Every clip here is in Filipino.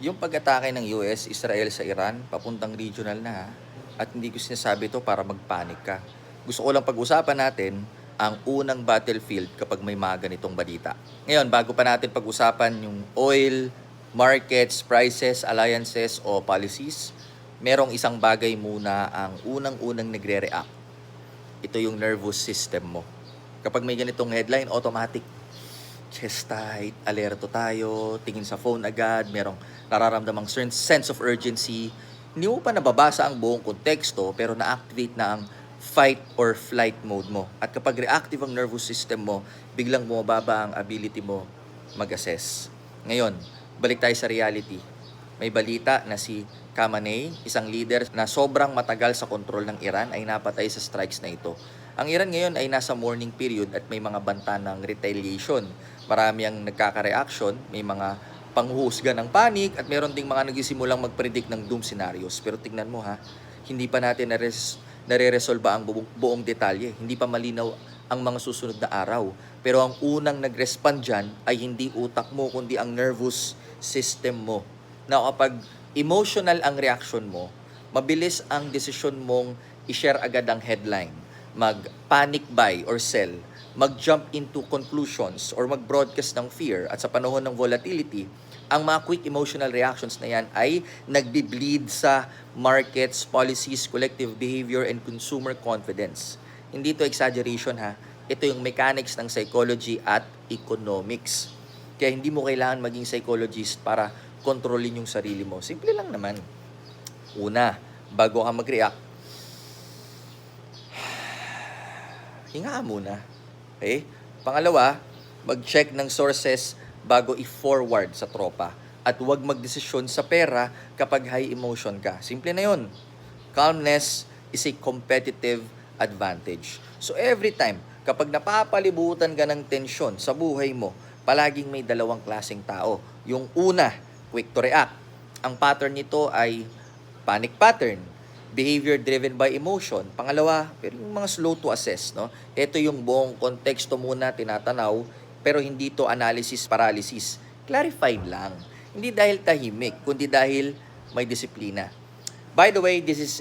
Yung pag-atake ng US, Israel sa Iran, papuntang regional na ha. At hindi ko sinasabi to para magpanik ka. Gusto ko lang pag-usapan natin ang unang battlefield kapag may mga ganitong balita. Ngayon, bago pa natin pag-usapan yung oil, markets, prices, alliances o policies, merong isang bagay muna ang unang-unang nagre-react. Ito yung nervous system mo. Kapag may ganitong headline, automatic chest tight, alerto tayo, tingin sa phone agad, merong nararamdamang sense of urgency. Hindi mo pa nababasa ang buong konteksto pero na-activate na ang fight or flight mode mo. At kapag reactive ang nervous system mo, biglang bumababa ang ability mo mag-assess. Ngayon, balik tayo sa reality. May balita na si Khamenei, isang leader na sobrang matagal sa kontrol ng Iran, ay napatay sa strikes na ito. Ang Iran ngayon ay nasa mourning period at may mga banta ng retaliation. Marami ang nagkaka-reaction, may mga panghuhusga ng panic at meron ding mga nagsimulang mag-predict ng doom scenarios. Pero tingnan mo ha, hindi pa natin nare-resolve ang buong detalye. Hindi pa malinaw ang mga susunod na araw. Pero ang unang nag-respond dyan ay hindi utak mo kundi ang nervous system mo. Na kapag emotional ang reaction mo, mabilis ang desisyon mong i-share agad ang headline, mag-panic buy or sell, mag-jump into conclusions or mag-broadcast ng fear. At sa panahon ng volatility, ang mga quick emotional reactions na yan ay nagbi-bleed sa markets, policies, collective behavior, and consumer confidence. Hindi to exaggeration ha. Ito yung mechanics ng psychology at economics. Kaya hindi mo kailangan maging psychologist para kontrolin yung sarili mo. Simple lang naman. Una, bago ka mag-react, hinga ka muna. Okay? Pangalawa, mag-check ng sources bago i-forward sa tropa. At huwag magdesisyon sa pera kapag high emotion ka. Simple na yun. Calmness is a competitive advantage. So every time, kapag napapalibutan ka ng tensyon sa buhay mo, palaging may dalawang klaseng tao. Yung una, quick to react. Ang pattern nito ay panic pattern, behavior driven by emotion. Pangalawa, pero yung mga slow to assess, no? Ito yung buong konteksto muna tinatanaw, pero hindi to analysis paralysis. Clarified lang. Hindi dahil tahimik, kundi dahil may disiplina. By the way, this is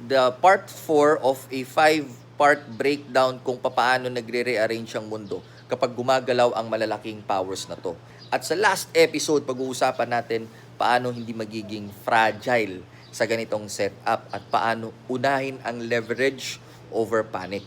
the part 4 of a 5-part breakdown kung paano nagre-rearrange ang mundo kapag gumagalaw ang malalaking powers na to. At sa last episode, pag-uusapan natin paano hindi magiging fragile sa ganitong setup at paano unahin ang leverage over panic.